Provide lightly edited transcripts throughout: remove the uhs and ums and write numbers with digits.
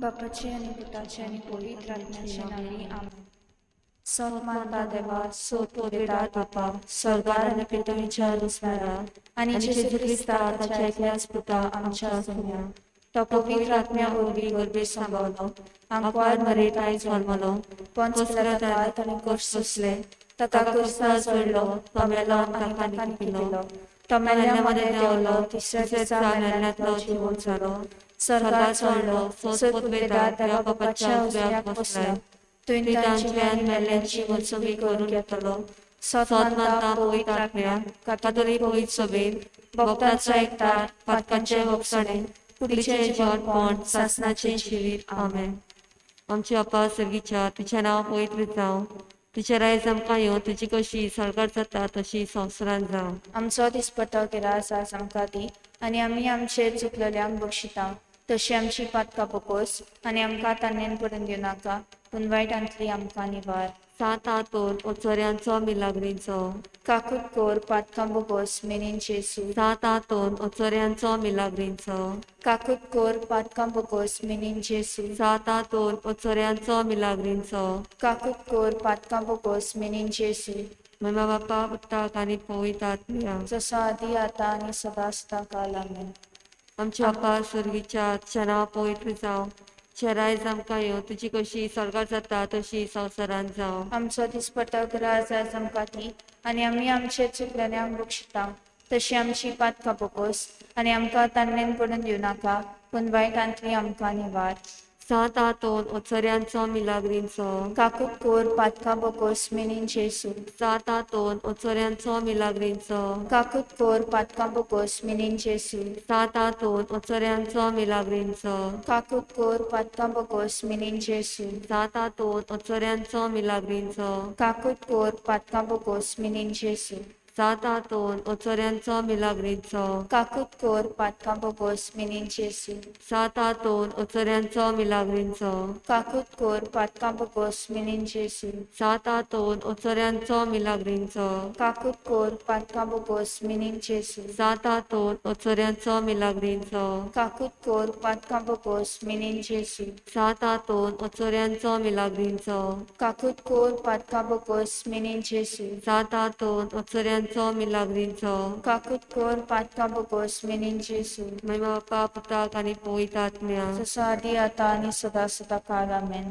बापाचे आणि पुताचे आणि पवित्र आत्म्याचे नावे आमेन. सत मानता देवा, सोत पोदेतात बापा, स्वर्गार आणि पृथ्वीच्या रुसणारा, आणि जेजू ख्रिस्ता ताच्या एकल्याच पुता आमच्या सुन्या. तो पवित्र आत्म्या वरवी गर्भे सांभाळलो, आंकवार मरेत आई जल्मलो, पंच पिलाताकात आणि कष्ट सोसले, ताका क्रुसार चढलो, तो मेलो आणि ताकांनी पिलो, तो मेल्ल्यामध्ये देवलो, तिसऱ्या दिसा मेल्ल्यांतलो जिवंत जालो, स्वर्गात चढलो, सोत पोदेतात देवा बापाच्या उजव्याक बसला. तुवें तांची आनी मेल्ल्यांची वंचवी करून घेतलो. सत मानता पवित्र आत्म्या, कातोलीक पवित्र सभेन, भक्तांचो एकठाण, पातकांचे वखसणे, कुडीचे जेवणपण, सासणाचे जिवीत. आमेन. आमचे बापा सर्गीच्या, तुझें नांव पवित्र जावं, तुझें रायज आमकां येवं, तुजी कशी सरकार जाता तशी संवसारान जावं. आमचो दिसपटो गिरास आज आमकां दी, आनी आमी आमचेर चुकलेल्यांक बक्षिता, तशी आमची पातकां बकोस, आनी आमकां तान्नेन पडून दिवं नाका, पूण वायटांतली आमकां निवार. सात आतोन ओचोऱ्यांचो मिलाग्रींचो, काकूट कोर पातकां बकोस मेनीन जेसू. सात आतोन ओचोऱ्यांचो मिलाग्रींचो, काकूट कोर पातकां बकोस मेनीन जेसू. सात आतोन ओचोऱ्यांचो मिलाग्रींचो, काकूट कोर पातकां बकोस मेनीन जेसू. महिमा बापा पुताक आनी पवित्र आत्म्या, जसो आदी आतां आनी सदां सदां काल. आमेन. आमचे बापा स्वर्गीच्या, तुझें नांव पवित्र जावं, तुझें रायज आमकां येवं, तुजी कशी सरकार जाता तशी संवसारान जावं. आमचो दिसपटो गिरास आज आमकां दी, आनी आमी आमचेर चुकलेल्यांक बक्षिता, तशी आमची पातकां बकोस, आनी आमकां तान्नेन पडून दिवं नाका, पूण वायटांतली आमकां निवार. सात आतोन ओचोऱ्यांचो मिलाग्रींचो, काकूट कोर पातकां बकोस मेनीन जेसू. सात आतोन ओचोऱ्यांचो मिलाग्रींचो, काकूट कोर पातकां बकोस मेनीन जेसू. सात आतोन ओचोऱ्यांचो मिलाग्रींचो, काकूट कोर पातकां बकोस मेनीन जेसू. सात आतोन ओचोऱ्यांचो मिलाग्रींचो, काकूट कोर पातकां बकोस मेनीन जेसू. सात आतोन ओचोऱ्यांचो मिलाग्रींचो, काकूट कोर पातकां बकोस मेनीन जेसू. सात आतोन ओचोऱ्यांचो मिलाग्रींचो, काकूट कोर पातकां बकोस मेनीन जेसू. सात आतोन ओचोऱ्यांचो मिलाग्रींचो, काकूट कोर पातकां बकोस मेनीन जेसू. सात आतोन ओचोऱ्यांचो मिलाग्रींचो, काकूट कोर पातकां बकोस मेनीन जेसू. सात आतोन ओचोऱ्यांचो मिलाग्रींचो, काकूट कोर पातकां बकोस मेनीन जेसू. सात आतोन ओचोऱ्यांचो मिलाग्रींचो, काकूट कोर पातकां बकोस मेनीन जेसू. महिमा बापा पुताक आनी पवित्र आत्म्या, जसो आदी आतां आनी सदां सदां काल. आमेन.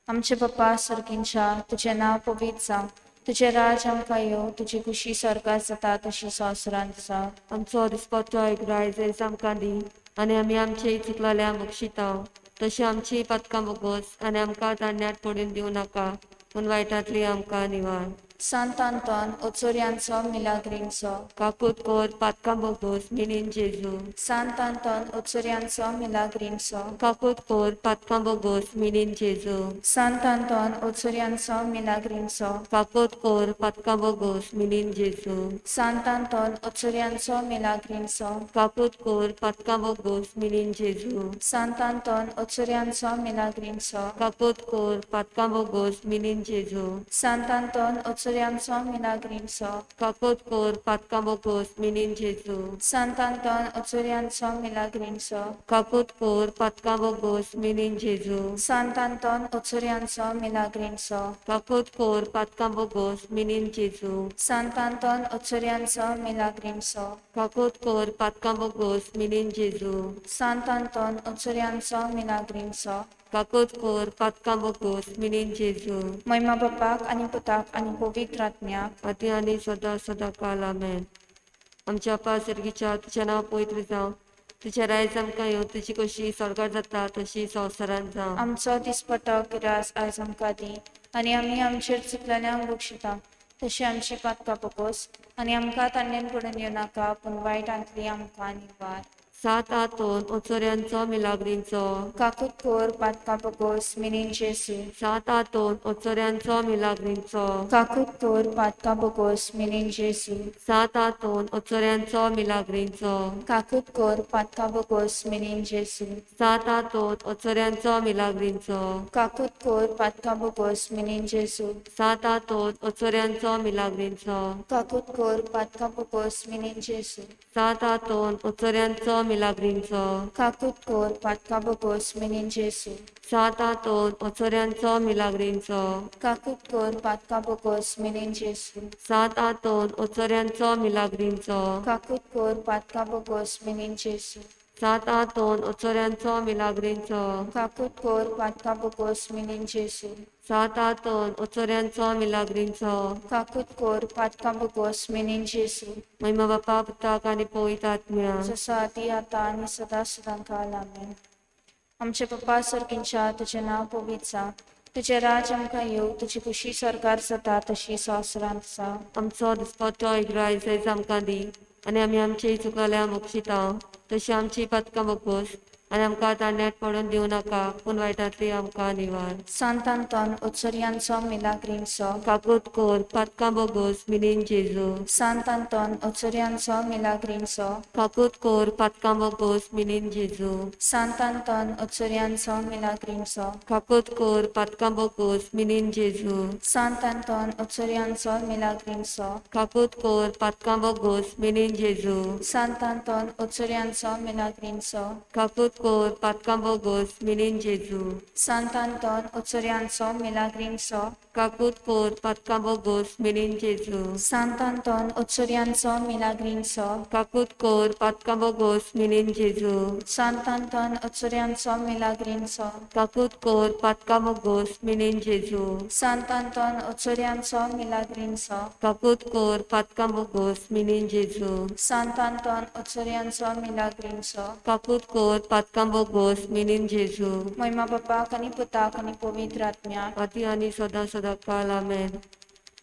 आमचे बापा सर्गींच्या, तुजें नांव पवित्र जावं, तुजें राज आमकां येवं, तुजी खुशी सरकार जाता तशी संवसारान जावं. आमचो दिसपटो एक रायज आमकां दी, आनी आमी आमचे चुकलेल्यांक बक्षिता, तशी आमची पातकां बगोस, आनी आमकां तान्यांत पडून दिवं नाका, पूण वायटांतली आमकां निवार. सांत आंतोन ओचोऱ्यांचो मिलाग्रींचो, काकूट कोर पातकां बगोस मेनीन जेजू. सांत आंतोन ओचोऱ्यांचो मिलाग्रींचो, काकूट कोर पातकां बगोस मेनीन जेजू. सांत आंतोन ओचोऱ्यांचो मिलाग्रींचो, काकूट कोर पातकां बगोस मेनीन जेजू. सांत आंतोन ओचोऱ्यांचो मिलाग्रींचो, काकूट कोर पातकां बगोस मेनीन जेजू. सांत आंतोन ओचोऱ्यांचो मिलाग्रींचो, काकूट कोर पातकां बगोस मेनीन जेजू. सांत आंतोन ओचोऱ्यांचो मिलाग्रींचो, काकूट कोर पातकां बगोस मेनीन जेजू. सांत आंतोन ओचोऱ्यांचो मिलाग्रींचो, काकूट कोर पातकां बगोस मेनीन जेजू. सांत आंतोन ओचोऱ्यांचो मिलाग्रींचो, काकूट कोर पातकां बगोस मेनीन जेजू. सांत आंतोन ओचोऱ्यांचो मिलाग्रींचो, काकूट कोर पातकां बगोस मेनीन जेजू. सांत आंतोन ओचोऱ्यांचो मिलाग्रींचो. काकूट कोर पातकां बगोस मेनीन जेजू. महिमा बापाक आनी पुताक आनी पवित्र आत्म्याक, आती आनी सदां सदां काल. आमेन. आमच्या बापा सर्गीच्या, तुझें नांव पवित्र जावं, तुझें रायज आमकां येवं, तुजी कशी सरकार जाता तशी संवसारान जावं. आमचो दिसपटो गिरास आयज आमकां दी, आनी आमी आमचेर चुकलेल्यांक बक्षिता, तशी आमची पातकां बकोस, आनी आमकां तान्नेन पडून दिवं नाका, पूण वायटांतली आमकां निवार. सात आतोन ओचोऱ्यांचो मिलाग्रींचो, काकूट कोर पातकां बकोस मेनीन जेसू. सात आतोन ओचोऱ्यांचो मिलाग्रींचो, काकूट कोर पातकां बकोस मेनीन जेसू. सात आतोन ओचोऱ्यांचो मिलाग्रींचो, काकूट कोर पातकां बकोस मेनीन जेसू. सात आतोन ओचोऱ्यांचो मिलाग्रींचो, काकूट कोर पातकां बकोस मेनीन जेसू. सात आतोन ओचोऱ्यांचो मिलाग्रींचो, काकूट कोर पातकां बकोस मेनीन जेसू. सात आतोन ओचोऱ्यांचो milagrinco, Kakutkor patkabogos minin Jesu. sataton otsorianco milagrinco, Kakutkor patkabogos minin Jesu. sataton otsorianco milagrinco, Kakutkor patkabogos minin Jesu. sataton otsorianco milagrinco, Kakutkor patkabogos minin Jesu. sataton otsorianco milagrinco, Kakutkor patkabogos minin Jesu. may mapapagtaka ni po itatmya. Sasati आता आणि सदा सदांकाल आमेन. आमचे पप्पा सर्गींच्या तुझे नाव पवित्र तुझे राज आमकां येऊ तुझी खुशी सरकार जाता तशी संवसारांत आसा. आमचो दिसपट्टो इग्राय सैज आमकां दी आनी आमी आमची चुकल्या मोक्षिता तशी आमची पदकां मोगोस आनी आमकां तांड्यात पडून दिवं नाका पूण वायटांतली आमकां निवार. Santanton otsorianso milagrinso. काकूत कोर पदकां बोगोस मिनीन जेजू. Santanton otsorianso milagrinso. काकूत कोर पदकां बोगोस मिनीन जेजू. Santanton otsorianso milagrinso. काकूत कोर पदकां बोगोस मिनीन जेजू. Santanton otsorianso milagrinso. काकूत कोर पदकां बोगोस मिनीन जेजू. Santanton otsorianso milagrinso. काकूत कोर पदकां बोगोस मिनीन जेजू. Santanton otsorianso milagrinso. काकूत कोर पदकां बोगोस मिनीन जेजू. Santanton otsorianso milagrinso. काकूत कोर पदकां बोगोस मिनीन जेजू. Santanton otsorianso milagrinso. काकूत कोर पदकां बोगोस मिनीन जेजू. Santanton otsorianso milagrinso. काकूत कोर पदकां बोगोस मिनीन जेजू. Santanton otsorianso milagrinso. काकूत कोर पदकां बोगोस मिनीन जेजू. Moima Baba kani Puta kani Pavitra Atmya. आती आनी सदा सदा काल आमेन.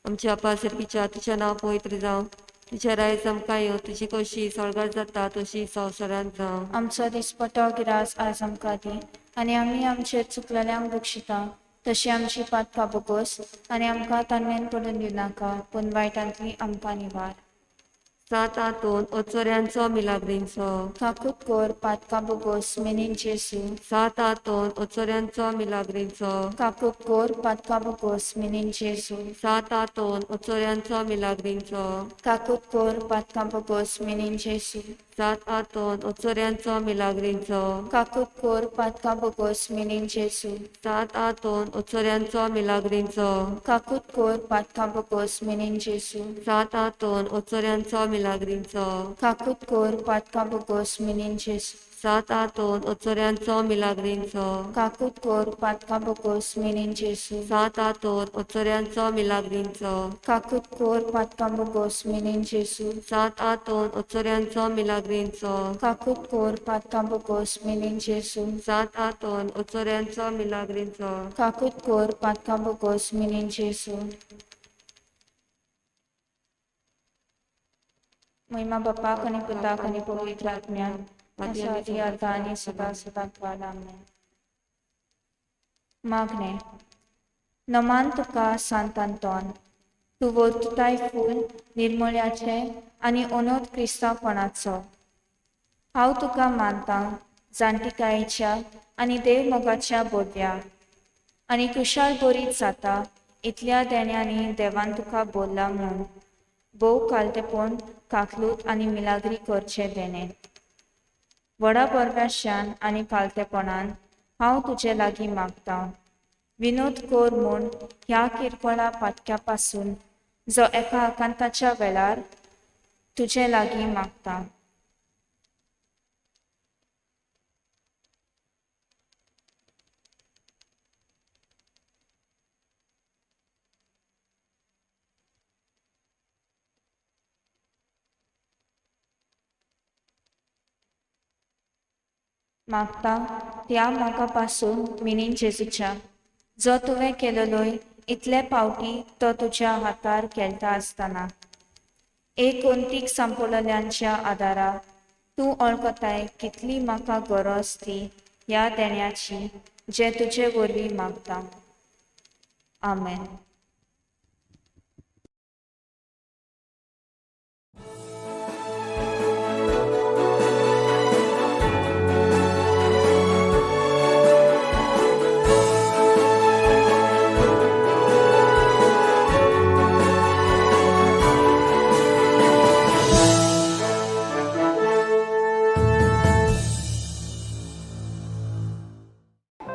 आमच्या आपा सर्गीच्या तुझें नांव पवित्र जावं तुझें रायज आमकां येवं तुजी कशी स्वर्गांत जाता तशी संवसारांत जावं. आमचो दिसपटो गिरास आज आमकां दी आनी आमी आमचेर चुकलेल्यांक बक्षिता तशी आमची पातकां बोगोस आनी आमकां तान्नेन पडून दिवं नाका पूण वायटांतली आमकां निवार. सात आतून ओचोऱ्यांचो मिलाग्रींचो. काकूत कोर पातकां बोगोस मिनीन जेसू. सात आतून ओचोऱ्यांचो मिलाग्रींचो. काकूत कोर पातकां बोगोस मिनीन जेसू. सात आतून ओचोऱ्यांचो मिलाग्रींचो. काकूत कोर पातकां बोगोस मिनीन जेसू. सात आतून ओचोऱ्यांचो मिलाग्रींचो. काकूत कोर पातकां बोगोस मिनीन जेसू. सात आतून ओचोऱ्यांचो मिलाग्रींचो. काकूत कोर पातकां बोगोस मिनीन जेसू. सात आतून ओचोऱ्यांचो मिलाग्रींचो. काकूत कोर पातकां बोगोस मिनीन जेसू. सात आतून ओचोऱ्यांचो मिलाग्रींचो. काकूत कोर पातकां बोगोस मिनीन जेसू. सात आतून ओचोऱ्यांचो मिलाग्रींचो. काकूत कोर पातकां बोगोस मिनीन जेसू. सात आतून ओचोऱ्यांचो मिलाग्रींचो. काकूत कोर पातकां बोगोस मिनीन जेसू. सात आतून ओचोऱ्यांचो मिलाग्रींचो. काकूत कोर पातकां बोगोस मिनीन जेसू. महिमा बापाक आनी पुताक आनी पवित्र आत्म्याक आदी आतां आनी सदां सदांच वाड आमेन. मागणे नमान तुका सांत आंतोन तूं वोर्तुताय फूल निर्मळ्याचे आनी अनोद क्रिस्तावपणाचो. हांव तुका मानतां जाणटेकायेच्या आनी देव मोगाच्या बोडव्या आनी कुशाल बरीत जाता इतल्या देण्यांनी देवान तुका बोल्ला म्हूण भोव कालतेपण काकलूत आनी मिलाग्री करचे देणे. व्हडा परव्याशान आनी कालतेपणान हांव तुजे लागीं मागतां. विनोद कोर म्हूण ह्या किरकोळा पाटक्या पासून जो एका आकांताच्या वेळार तुजे लागीं मागतां. मागता त्या मोगापासून मिनीन जेजूच्या जो तुवें केलेलोय इतले पावटी तो तुज्या हातार केलता आसतना एक कोंतीक संपलेल्यांच्या आदारा तूं वळखताय कितली म्हाका गरज ती ह्या देण्याची जे तुजे वरवीं मागता. आमेन.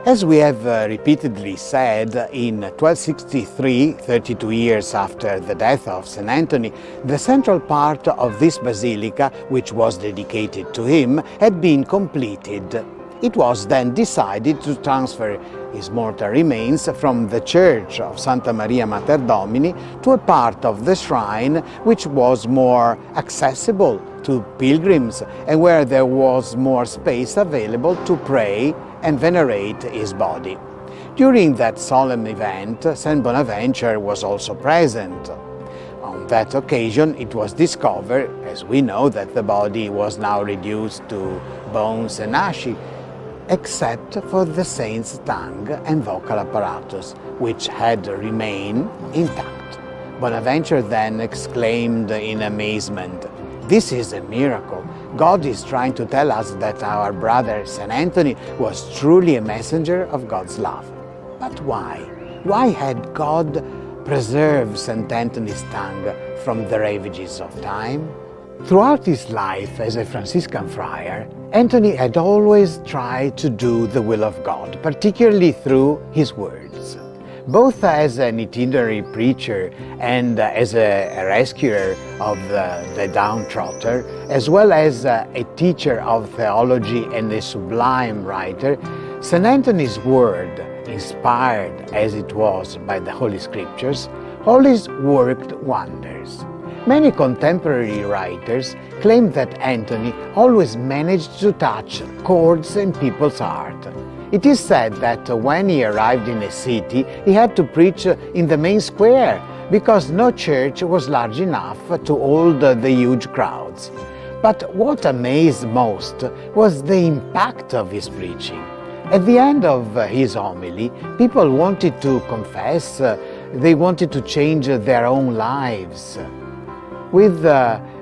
As we have repeatedly said, in 1263, 32 years after the death of St. Anthony, the central part of this basilica, which was dedicated to him, had been completed. It was then decided to transfer his mortal remains from the church of Santa Maria Mater Domini to a part of the shrine which was more accessible to pilgrims and where there was more space available to pray and venerate his body. During that solemn event, St. Bonaventure was also present. On that occasion, it was discovered, as we know, that the body was now reduced to bones and ashes, except for the saint's tongue and vocal apparatus, which had remained intact. Bonaventure then exclaimed in amazement, "This is a miracle. God is trying to tell us that our brother St. Anthony was truly a messenger of God's love." But why? Why had God preserved St. Anthony's tongue from the ravages of time? Throughout his life as a Franciscan friar, Anthony had always tried to do the will of God, particularly through his words. Both as an itinerary preacher and as a rescuer of the downtrodden, as well as a teacher of theology and a sublime writer, St. Anthony's word, inspired as it was by the Holy Scriptures, always worked wonders. Many contemporary writers claim that Anthony always managed to touch chords in people's heart. It is said that when he arrived in a city, he had to preach in the main square because no church was large enough to hold the huge crowds. But what amazed most was the impact of his preaching. At the end of his homily, people wanted to confess, they wanted to change their own lives. With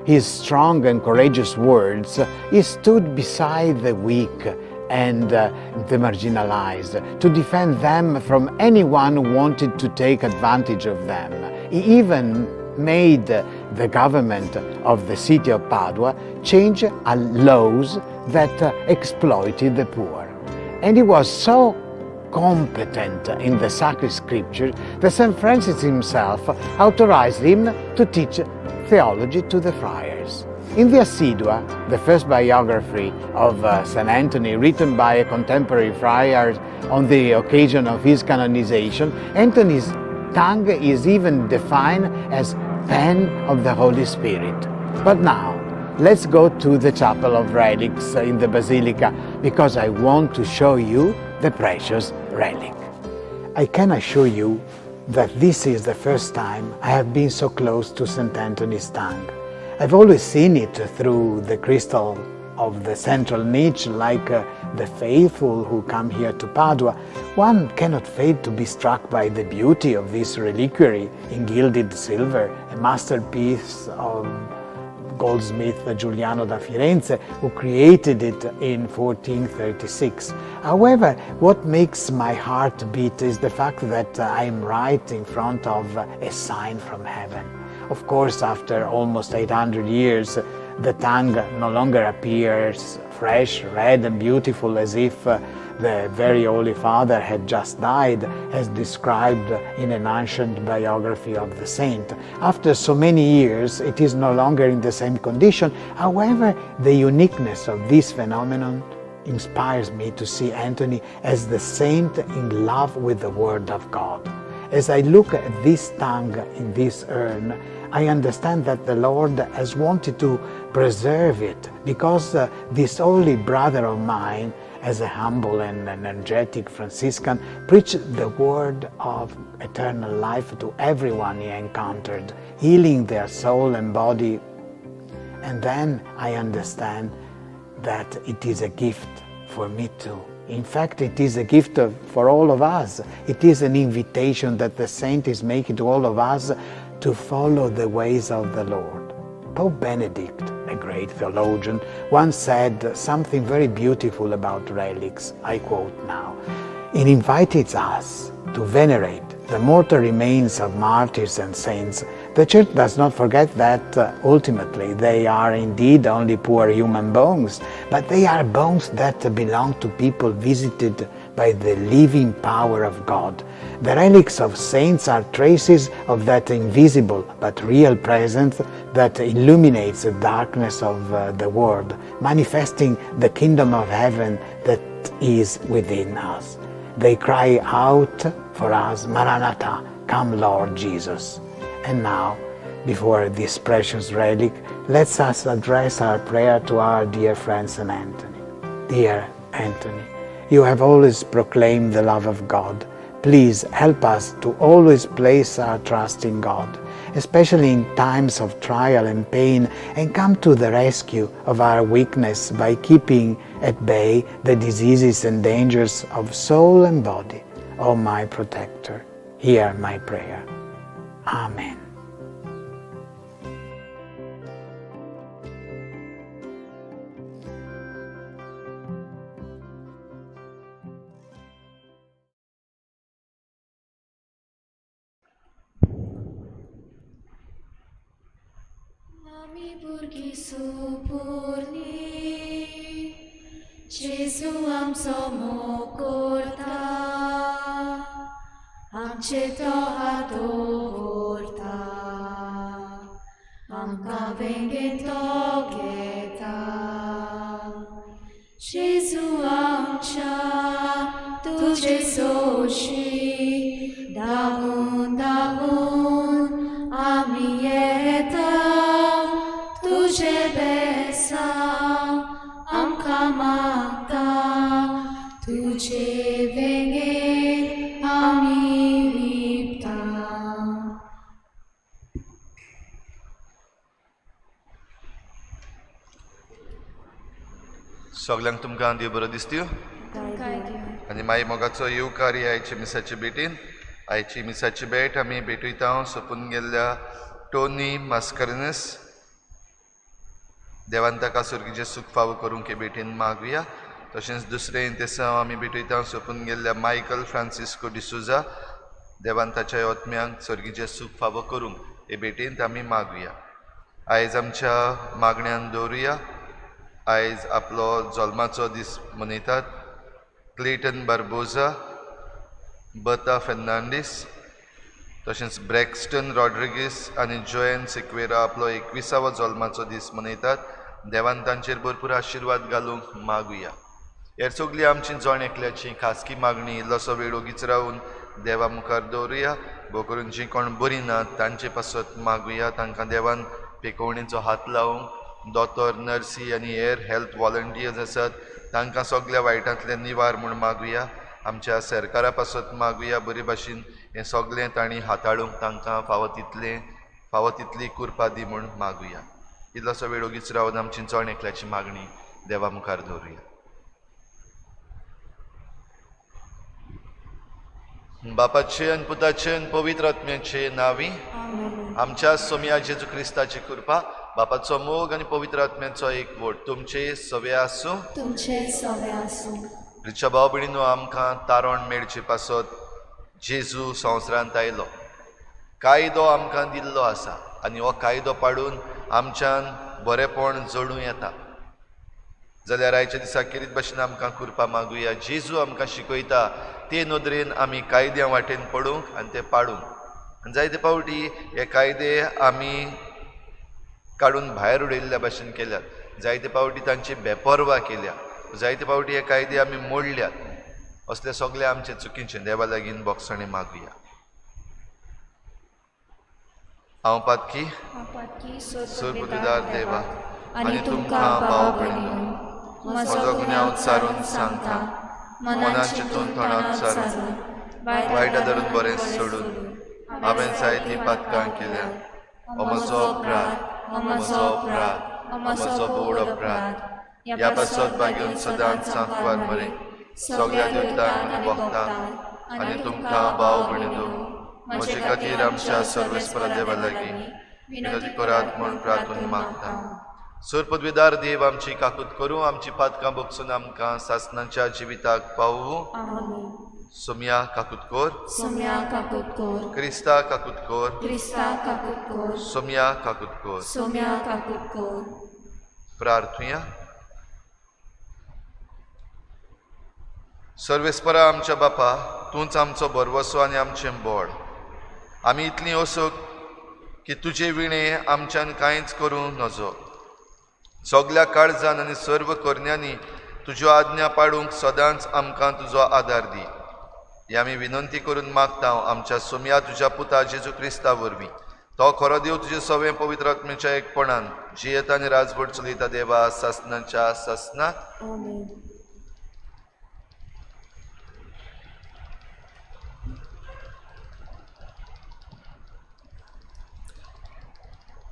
his strong and courageous words, he stood beside the weak and the marginalized to defend them from anyone who wanted to take advantage of them. He even made the government of the city of Padua change laws that exploited the poor. And he was so competent in the sacred scripture that St. Francis himself authorized him to teach theology to the friars. In the Assidua, the first biography of St. Anthony written by a contemporary friar on the occasion of his canonization, Anthony's tongue is even defined as pen of the Holy Spirit. But now, let's go to the Chapel of Relics in the Basilica because I want to show you the precious relic. I can assure you that this is the first time I have been so close to St. Anthony's tongue. I've always seen it through the crystal of the central niche, like the faithful who come here to Padua. One cannot fail to be struck by the beauty of this reliquary in gilded silver, a masterpiece of goldsmith Giuliano da Firenze, who created it in 1436. However, what makes my heart beat is the fact that I'm right in front of a sign from heaven. Of course, after almost 800 years, the tongue no longer appears fresh, red and beautiful as if the very Holy Father had just died, as described in an ancient biography of the saint. After so many years, it is no longer in the same condition. However, the uniqueness of this phenomenon inspires me to see Anthony as the saint in love with the Word of God. As I look at this tongue in this urn, I understand that the Lord has wanted to preserve it because this holy brother of mine, as a humble and energetic Franciscan, preached the word of eternal life to everyone he encountered, healing their soul and body. And then I understand that it is a gift for me too. In fact, it is a gift for all of us. It is an invitation that the saint is making to all of us to follow the ways of the Lord. Pope Benedict, a great theologian, once said something very beautiful about relics. I quote now. It invited us to venerate the mortal remains of martyrs and saints The Church does not forget that ultimately they are indeed only poor human bones, but they are bones that belong to people visited by the living power of God. The relics of saints are traces of that invisible but real presence that illuminates the darkness of the world, manifesting the kingdom of heaven that is within us. They cry out for us, Maranatha, come Lord Jesus. And now, before this precious relic, let us address our prayer to our dear friend St. Anthony. Dear Anthony, you have always proclaimed the love of God. Please help us to always place our trust in God, especially in times of trial and pain, and come to the rescue of our weakness by keeping at bay the diseases and dangers of soul and body. O my protector, hear my prayer. Amen. Ami burgi supurni, Jesu amco mokorta, amce to adorta, amca vengeto geta. Jesu amca, tuce soci, dahun amieta, tuce besa, amca magda, tuce venget ami lipta. सगळ्यांक तुमकां देव बरो दिसत्यो आनी मागीर मोगाचो येवकारी आयचे मिसाची भेटीन आयची मिसाची भेट आमी भेटयता सोंपून गेल्ल्या टोनी मास्करनस देवान ताका सुर्गीचें सूख फावो करूंक हे भेटीन मागुया. तशेंच दुसरें इंतेसांव आमी भेटयता सोंपून गेल्ल्या मायकल फ्रांसिस्को डिसुजा देवान ताच्या आत्म्यांक सुर्गीचें सूख फावो करूंक हे भेटीन आमी मागुया. आयज आमच्या मागण्यांत दवरुया. आयज आपलो जल्माचो दीस मनयतात क्लेटन बार्बोजा, बर्ता फेर्नांडीस, तशेंच ब्रॅक्स्टन रॉड्रिगीस आनी जोएन सिक्वेरा आपलो 21वा जल्माचो दीस मनयतात. देवान तांचेर भरपूर आशिर्वाद घालूंक मागुया. हेर सगळी आमची जण एकल्याची खासगी मागणी इल्लोसो वेळ ओगीच रावन देवा मुखार दवरुया. भोव करून जीं कोण बरीं नात तांचे पासत मागुया. तांकां देवान पेकोवणेचो हात लावंक, दोतोर, नर्सी आनी हेर हेल्थ वॉलंटियर्स आसात तांकां सगळ्या वायटांतले निवार म्हूण मागुया. आमच्या सरकारा पासत मागुया बरे भाशेन हें सगळें तांणी हाताळूंक तांकां फावो तितली कुरपा दी म्हूण मागुया. इल्लोसो वेळ ओगीच रावन आमची जण एकल्याची मागणी देवा मुखार दवरुया. बापाचे आनी पुताचे आनी पवित्र आत्म्याचे नांवी आमच्या सोम्या जेजू क्रिस्ताची कृपा, बापाचो मोग आनी पवित्र आत्म्याचो एकवट तुमचे सवे आसूं. रिच्या भाव भयणीनो, आमकां तारण मेळचे पासत जेजू संवसारांत आयलो. कायदो आमकां दिल्लो आसा आनी हो कायदो पाडून आमच्यान बरेपण जडूं येता. जाल्यार आयच्या दिसा किरीत भाशेन आमकां कृपा मागुया. जेजू आमकां शिकयता ते नदरेन आमी कायद्या वाटेन पडूंक आनी ते पाडूंक. आनी जायते फावटी हे कायदे आमी काडून भायर उडयल्ल्या भाशेन केल्यात. जायते फावटी तांची बेपरवा केल्या. जायते फावटी हे कायदे आमी मोडल्यात. असले सगळे आमचे चुकीचें देवा लागीं बोगसणे मागुया. हांव पातकी सुरबुदार देवा आनी तुमकां भाव भयणीनो, म्हजो गुन्यांव उच्चारून सांगता, मनान चिंतून तोंडान उच्चारून वायटा धरून बरें सोडून हांवें जायतीं पातकां केल्यात. हो म्हजो अपराध, म्हजो बोड अपराध. ह्या पासत भागेवन सदांच सांकवार मरे सगळ्या देवतांक आनी भक्तांक आनी तुमकां भाव भयणीनो, म्हजे खातीर आमच्या सर्वेस्परा देवा लागीं विनंती करात म्हूण प्रार्थून मागता. सोर पदवीदार देव आमची काकूत करूं, आमची पातकां बोगसून आमकां सासणांच्या जिविताक पावूं. सोम्या काकूत कोर, सोम्या काकूत कोर, क्रिस्ता काकूत कोर, क्रिस्ता काकूत कोर, सोम्या काकूत कोर. सोम्या काकूत कोर. प्रार्थुया. सर्वेस्परा आमच्या बापा, तूंच आमचो बरवसो आनी आमचें बळ. आमी इतलीं ओसोक की तुजे विणे आमच्यान कांयच करूं नजो. सगल्या काळजान आनी सर्व करण्यांनी तुज्यो आज्ञा पाळूंक सदांच आमकां तुजो आदार दी. ही आमी विनंती करून मागता आमच्या सोम्या तुज्या पुता जेजू क्रिस्ता वरवीं. तो खरो देव तुजे सवें पवित्र आत्म्याच्या एकपणान जियेता आनी राजवट चलयता देवा सासणांच्या सासणाक.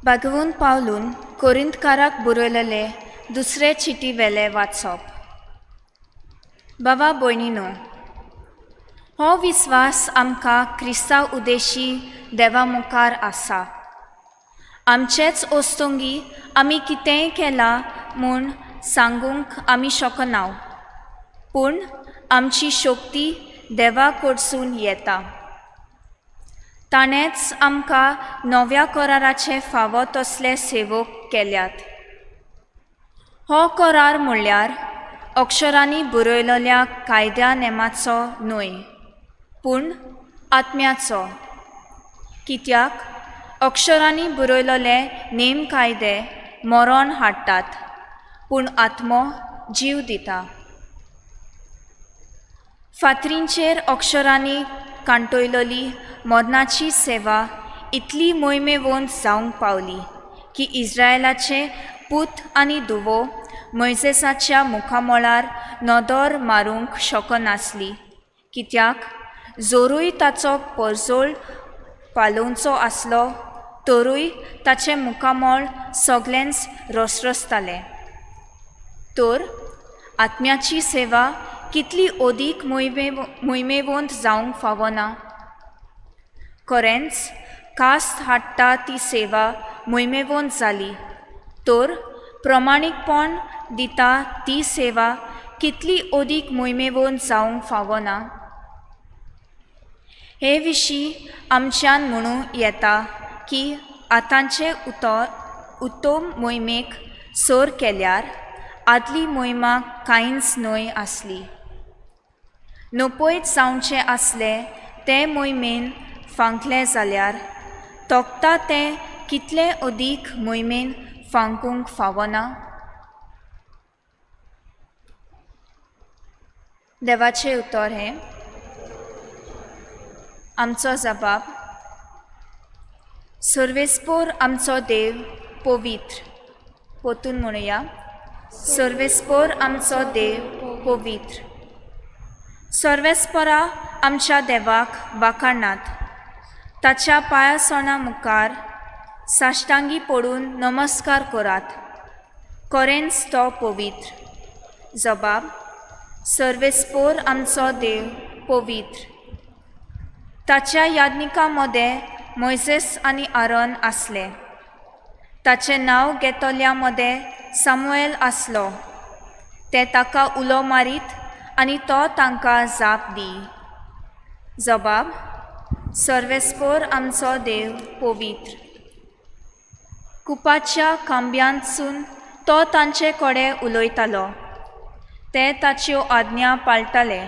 भगवून पावलून कोरिंतकाराक बरयलेले दुसरे चिटी वेले वाचप. बाबा भयणीनो, हो विस्वास आमकां क्रिस्तांव उदेशी देवा मुखार आसा. आमचेच ओस्तोंगी आमी कितेंय केलां म्हूण सांगूंक आमी शकना, पूण आमची शक्ती देवा कडसून येता. ताणेंच आमकां नव्या कराराचे फावो तसले सेवक केल्यात. हो करार म्हणल्यार अक्षरांनी बरयलेल्या कायद्या नेमाचो न्हय, पूण आत्म्याचो. कित्याक अक्षरांनी बरयलेले नेम कायदे मरण हाडटात, पूण आत्मो जीव दिता. फातरींचेर अक्षरांनी कांटयलेली मरणाची सेवा इतली मोहिमेवंत जावंक पावली की इस्रायलाचे पूत आनी धुवो मोइसेसाच्या मुखामळार नदर मारूंक शकनासली. कित्याक जोरूय ताचो परजोळ पालोवचो आसलो तरूय ताचे मुखामळ सगळेंच रसरसतालें. तर आत्म्याची सेवा कितली अदीक मोहिमेवंत जावंक फावना. खरेंच कास्त हाडटा ती सेवा मोहिमेवंत जाली, तर प्रमाणीकपण दिता ती सेवा कितली अदीक मोहिमेवंत जावंक फावना. हे विशीं आमच्यान म्हणूं येता की आतांचे उत्तम मोहिमेक सर केल्यार आदली मोहिमा कांयच न्हय आसली. नपयत जावचें आसलें ते मोहिमेन फांकले जाल्यार तोखता तें कितले अदीक मोहिमेन फांकूंक फावना. देवाचें उतर हें. आमचो जबाब. सर्वेस्पोर आमचो देव पवित्र. पोतून म्हणुया. सर्वेस्पोर आमचो देव पवित्र. सर्वेस्परा आमच्या देवाक वाखाणात. ताच्या पायासोणा मुखार साश्टांगी पडून नमस्कार करात. खरेंच तो पवित्र. जबाब. सर्वेस्पोर आमचो देव पवित्र. ताच्या याज्ञिकां मदें मोइसेस आनी आरोन आसले. ताचें नांव घेतल्या मदें सामुएल आसलो. ते ताका उलो मारीत आनी तो तांकां जाप दी. जबाब. सर्वेस्पोर आमचो देव पवित्र. कुपाच्या खांब्यांतसून तो तांचे कडेन उलयतालो. ते ताच्यो आज्ञा पाळटाले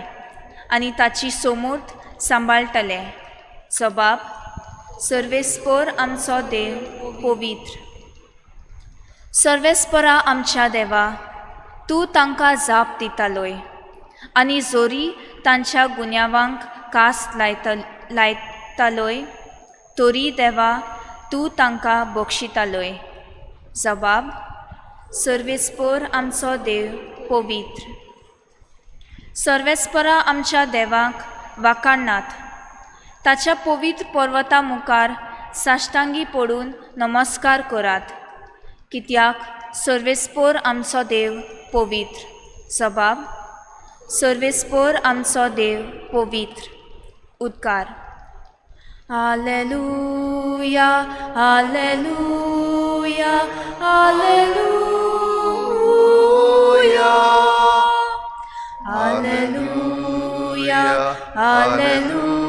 आनी ताची समूर्त सांबाळटाले. जबाब. सर्वेस्पोर आमचो देव पवित्र. सर्वेस्परा आमच्या देवा, तूं तांकां जाप दितालोय आनी जोरी तांच्या गुन्यांवांक कास्त लायतालोय, तोरी देवा तूं तांकां बक्षितालोय. जबाब. सर्वेस्पोर आमचो देव पवित्र. सर्वेस्परा आमच्या देवाक वाखाणात. ताच्या पवित्र पर्वता मुखार साश्टांगी पडून नमस्कार करात. कित्याक सर्वेस्पोर आमचो देव पवित्र. जबाब. सर्वेस्पोर आमचो देव पवित्र. उद्गार. Hallelujah hallelujah Alleluia. Alleluia. Alleluia.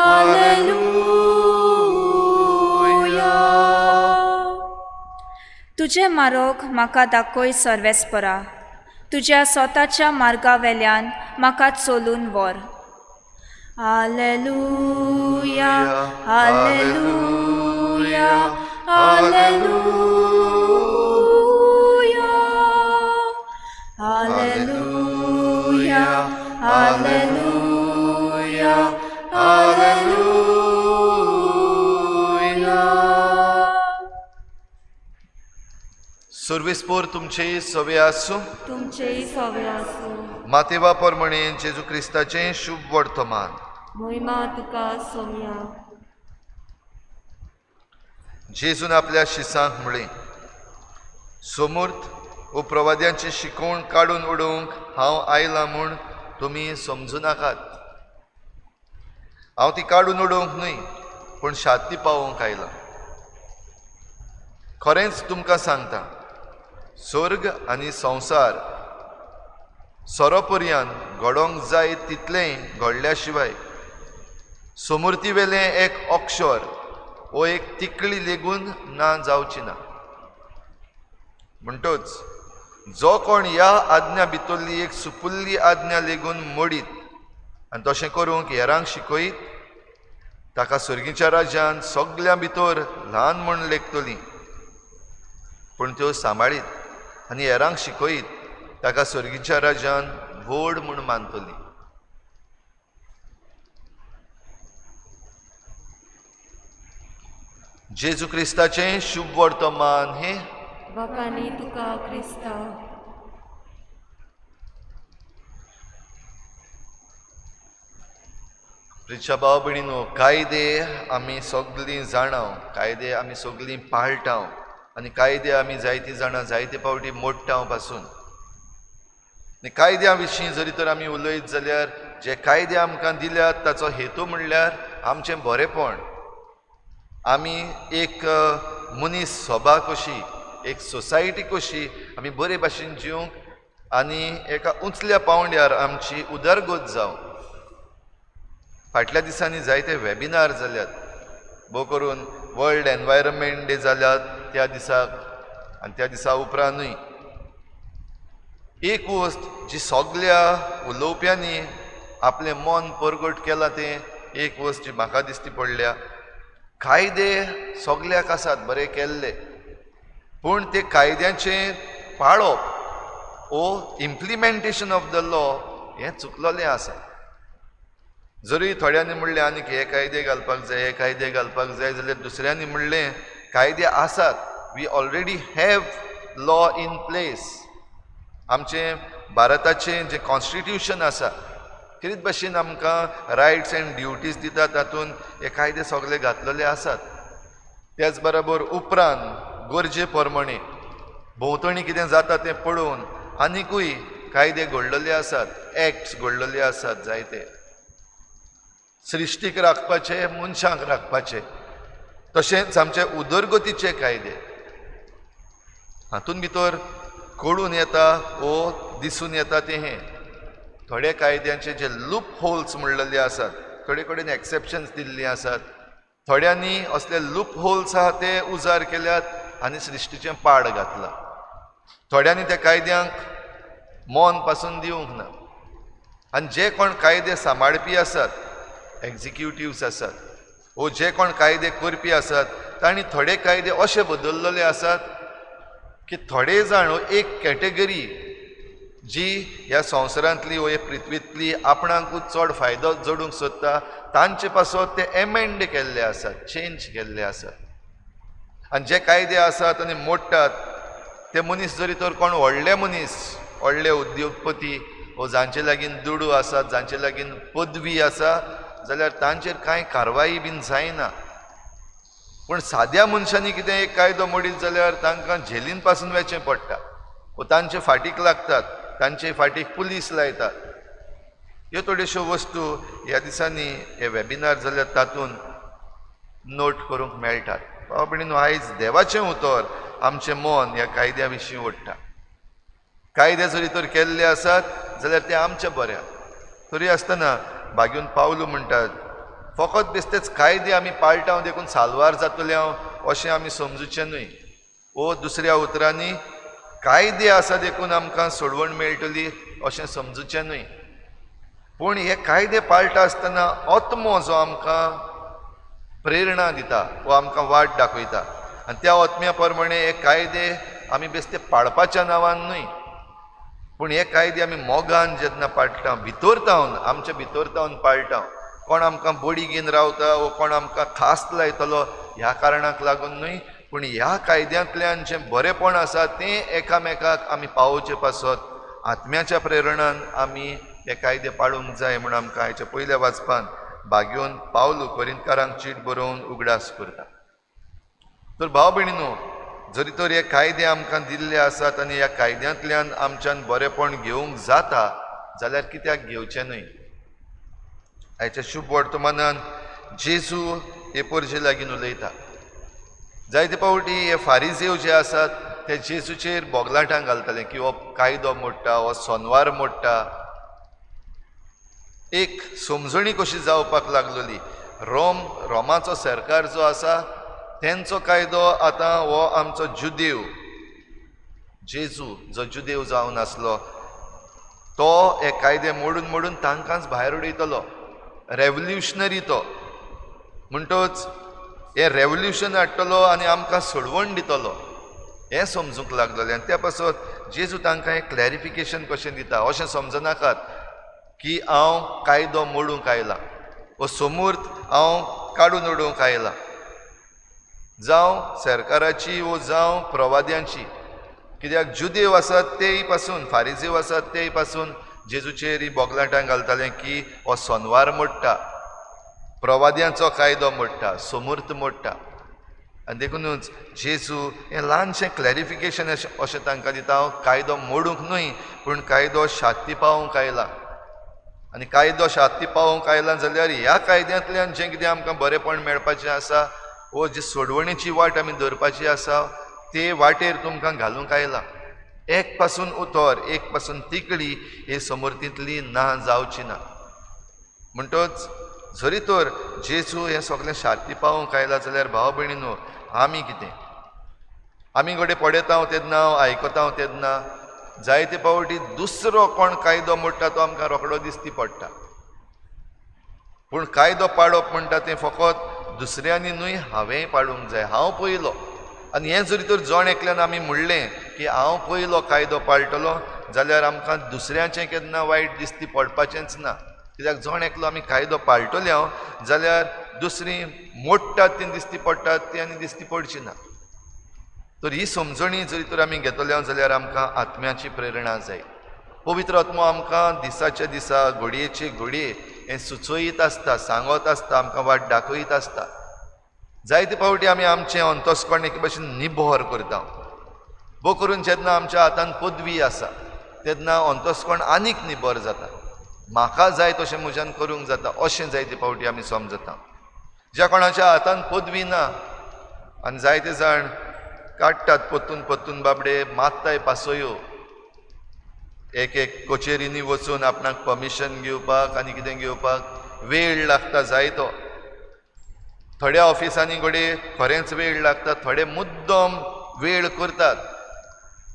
Alleluia. तुझे मार्ग म्हाका दाखय सर्वेस्परा, तुज्या स्वताच्या मार्गावेल्यान म्हाका चलून व्हर. Alleluia. Alleluia. Alleluia. Alleluia. Alleluia. Alleluia. सर्वेस्पोर तुमचे सवे आसूं. तुमचेय सवे आसूं. मातेवा परमणे जेजू क्रिस्ताचें शुभ वर्तमान. महिमा तुका सोम्या. जेजून आपल्या शिसांक म्हळें, समूर्थ वो प्रवाद्यांची शिकवण काडून उडोवंक हांव आयलां म्हूण तुमी समजू नाकात. हांव ती काडून उडोवंक न्हय, पूण शांती पावोवंक आयलां. खरेंच तुमकां सांगता, स्वर्ग आनी संवसार सोरोपर्यंत घडोवंक जाय तितलेंय घडल्या शिवाय समृती वेलें एक अक्षर वो एक तिकळी लेगून ना जावची ना. म्हणटच जो कोण ह्या आज्ञा भितरली एक सुपुल्ली आज्ञा लेगून मोडीत आनी तशें करूंक हेरांक शिकयत, ताका सर्गीच्या राज्यान सगळ्यां भितर ल्हान म्हूण लेखतली. पूण त्यो सांबाळीत आनी हेरांक शिकयत, ताका सर्गीच्या राज्यान व्हड म्हूण मानतली. जेजू क्रिस्ताचें शुभ वर्तमान हे वखाणी तुका क्रिस्ता. प्रिच्या भाव भयणीनो, कायदे आमी सगळीं जाणाव, कायदे आमी सगळीं पाळटाव आनी कायदे आमी जायतीं जाणां जायते फावटी मोडटाव पासून. आनी कायद्या विशीं जरी तर आमी उलयत जाल्यार जे कायदे आमकां दिल्यात ताचो हेतू म्हणल्यार आमचें बरेंपण. आमी एक मनीस सभा कशी, एक सोसायटी कशी आमी बरे भाशेन जिवंक आनी एका उंचल्या पावंड्यार आमची उदरगत जावं. फाटल्या दिसांनी जायते वेबिनार जाल्यात. भोव करून वर्ल्ड एनवायरमेंट डे जाल्यात त्या दिसाक आनी त्या दिसा उपरांतूय एक वस्त जी सगळ्या उलोवप्यांनी आपलें मन परगट केलां तें एक वस्त जी म्हाका दिश्टी पडल्या. कायदे सगळ्याक आसात बरे केल्ले, पूण ते कायद्याचें पाळप ओ इम्प्लिमेंटेशन ऑफ द लॉ हें चुकलोलें आसा. जरी थोड्यांनी म्हणलें आनीक हे कायदे घालपाक जाय, हे कायदे घालपाक जाय, जाल्यार दुसऱ्यांनी म्हणलें कायदे आसात. We already have law in place. आमचें भारताचें जें कॉन्स्टिट्यूशन आसा, कितें भाशेन आमकां रायट्स एंड ड्युटीज दिता तातूंत हे कायदे सगळे घातलेले आसात. त्याच बरोबर उपरांत गरजे प्रमाणे भोंवतणी कितें जाता तें पळोवन आनिकूय कायदे घडलेले आसात, एक्ट्स घडलेले आसात जायते. सृश्टीक राखपाचे, मनशांक राखपाचे, तशेंच आमचे उदरगतीचे कायदे. हातूंत भितर कळून येता वो दिसून येता तें हें थोडे कायद्यांचे जे लूप होल्स म्हणलेले आसात, थोडे कडेन एक्सेप्शन्स दिल्लीं आसात. थोड्यांनी असले लूप होल्स आहा ते उजार केल्यात आनी सृश्टीचें पाड घातलां. थोड्यांनी त्या कायद्यांक मोन पासून दिवंक ना. आनी जे कोण कायदे सांबाळपी आसात, एक्झिक्युटिव्स आसात, वो जे कोण कायदे करपी आसात, तांणी थोडे कायदे अशे बदललेले आसात की थोडे जाण एक कॅटेगरी जी ह्या संवसारांतली वो ह्या पृथ्वींतली आपणाकूच चड फायदो जोडूंक सोदता, तांचे पासत ते एमेंड केल्ले आसात, चेंज केल्ले आसात. आनी जे कायदे आसात आनी मोडटात ते मनीस जरी तर कोण व्हडले मनीस, व्हडले उद्योगपती वो जांचे लागीं दुडू आसात, जांचे लागीं पदवी आसा, जाल्यार तांचेर कांय कारवाई बीन जायना. पूण साद्या मनशांनी कितें एक कायदो मोडीत जाल्यार तांकां झेलीन पासून वचचें पडटा, वो तांचे फाटीक लागतात, तांचे फाटीक पुलीस लायतात. ह्यो थोड्योश्यो वस्तू ह्या दिसांनी हे वेबिनार जाल्यात तातूंत नोट करूंक मेळटात. भाव भयणीनो, आयज देवाचें उतर आमचें मन ह्या कायद्या विशीं ओडटा. कायदे जरी तर केल्ले आसात जाल्यार ते आमचे बऱ्या. तरी आसतना भाग्यून पावलू म्हणटात, फकत बेश्टेच कायदे आमी पाळटा देखून साल्वार जातले अशें आमी समजुचें न्हय. वो दुसऱ्या उतरांनी कायदे आसा देखून आमकां सोडवण मेळटली अशें समजुचें न्हय. पूण हे कायदे पाळटा आसतना आत्मो जो आमकां प्रेरणा दिता वो आमकां वाट दाखयता. आनी त्या आत्म्या प्रमाणे हे कायदे आमी बेश्टे पाळपाच्या नांवान न्हय, पूण हे कायदे आमी मोगान जेन्ना पाळटा, भितरतावन आमच्या भितरतावन पाळटा. कोण आमकां बडी घेवन रावता वो कोण आमकां खास्त लायतलो ह्या कारणाक लागून न्हय, पूण ह्या कायद्यांतल्यान जें बरेंपण आसा तें एकामेकाक आमी पावोवचें पासत आत्म्याच्या प्रेरणान आमी हे कायदे पाळूंक जाय म्हूण आमकां हाच्या पयल्या वाचपान भाग्यून पावलू कोरिंथकारांक चीट बरोवन उगडास करता. तर भाव भयणीनो, जरी तर हे कायदे आमकां दिल्ले आसात आनी ह्या कायद्यांतल्यान आमच्यान बरेंपण घेवंक जाता जाल्यार कित्याक घेवचें न्हय. हाच्या शुभ वर्तमानान जेजू हे परजे लागीं उलयता. जायते फावटी हे फारिजेव जे आसात ते जेजूचेर बोगलाटां घालताले की हो कायदो मोडटा, हो सोनवार मोडटा. एक समजणी कशी जावपाक लागलेली. रोमाचो सरकार जो आसा तेंचो कायदो आतां हो आमचो जुदेव जेजू जो जुदेव जावन आसलो तो हे कायदे मोडून मोडून तांकांच भायर उडयतलो. रेव्होल्युशनरी तो म्हणटच हे रेव्होल्युशन हाडटलो आनी आमकां सोडवण दितलो हें समजूंक लागलेलें. आनी त्या पासत जेजू तांकां एक क्लॅरिफिकेशन कशें दिता. अशें समजनाकात की हांव कायदो मोडूंक आयला वो समूर्त हांव काडून उडोवंक आयला, जावं सरकाराची वो जावं प्रवाद्यांची. कित्याक जुदेव आसात तेय पासून, फारिजेव आसात तेय पासून जेजूचेर ही बोगलाटां घालताले की हो सोनवार मोडटा, प्रवाद्यांचो कायदो मोडटा, समूर्त मोडटा. आनी देखूनच जेजू हें ल्हानशें क्लॅरिफिकेशन अशें तांकां दिता. हांव कायदो मोडूंक न्हय पूण कायदो शाती पावोवंक आयला. आनी कायदो शाती पावोवंक आयला जाल्यार ह्या कायद्यांतल्यान जें कितें आमकां बरेंपण मेळपाचें आसा वो जी सोडवणेची वाट आमी धरपाची आसा ते वाटेर तुमकां घालूंक आयला. एक पासून उतर, एक पासून तिकडी हे समृद्धींतली ना जावची ना. म्हणटच जरी तर जेजू हें सगळें शाती पावोवंक आयला जाल्यार भाव भयणीनो, आमी कितें? आमी घडये पडयता तेन्ना आयकता तेन्ना जायते फावटी दुसरो कोण कायदो मोडटा तो आमकां रोखडो दिसती पडटा. पूण कायदो पाडप म्हणटा तें फकत दुसऱ्यांनी न्हय, हांवेंय पाडूंक जाय, हांव पयलो. आनी हें जरी तर जण एकल्यान आमी म्हणलें की हांव पयलो कायदो पाळटलो जाल्यार आमकां दुसऱ्याचें केन्ना वायट दिसती पडपाचेंच ना. कित्याक जण एकलो आमी कायदो पाळटले जाल्यार दुसरीं मोडटात तीं दिसती पडटात ती आनी दिसती पडची ना. तर ही समजणी जरी तर आमी घेतले जाल्यार आमकां आत्म्याची प्रेरणा जाय. पवित्र आत्मो आमकां दिसाच्या दिसा घडयेचे घडये हें सुचयत आसता, सांगत आसता, आमकां वाट दाखयत आसता. जायते फावटी आमी आमचें अंतस्करण एके भशेन निबोर करता. भोव करून जेन्ना आमच्या हातान पदवी आसा तेन्ना अंतस्करण आनीक निबर जाता. म्हाका जाय तशें म्हज्यान करूंक जाता अशें जायते फावटी आमी समजता. ज्या कोणाच्या हातान पदवी ना आनी जायते जाण काडटात पत्तून पत्तून बाबडे, मागताय पासयो, एक कचेरींनी वचून आपणाक परमिशन घेवपाक आनी कितें घेवपाक वेळ लागता जायतो. थोड्या ऑफिसांनी घडये खरेंच वेळ लागता, थोडे मुद्दम वेळ करतात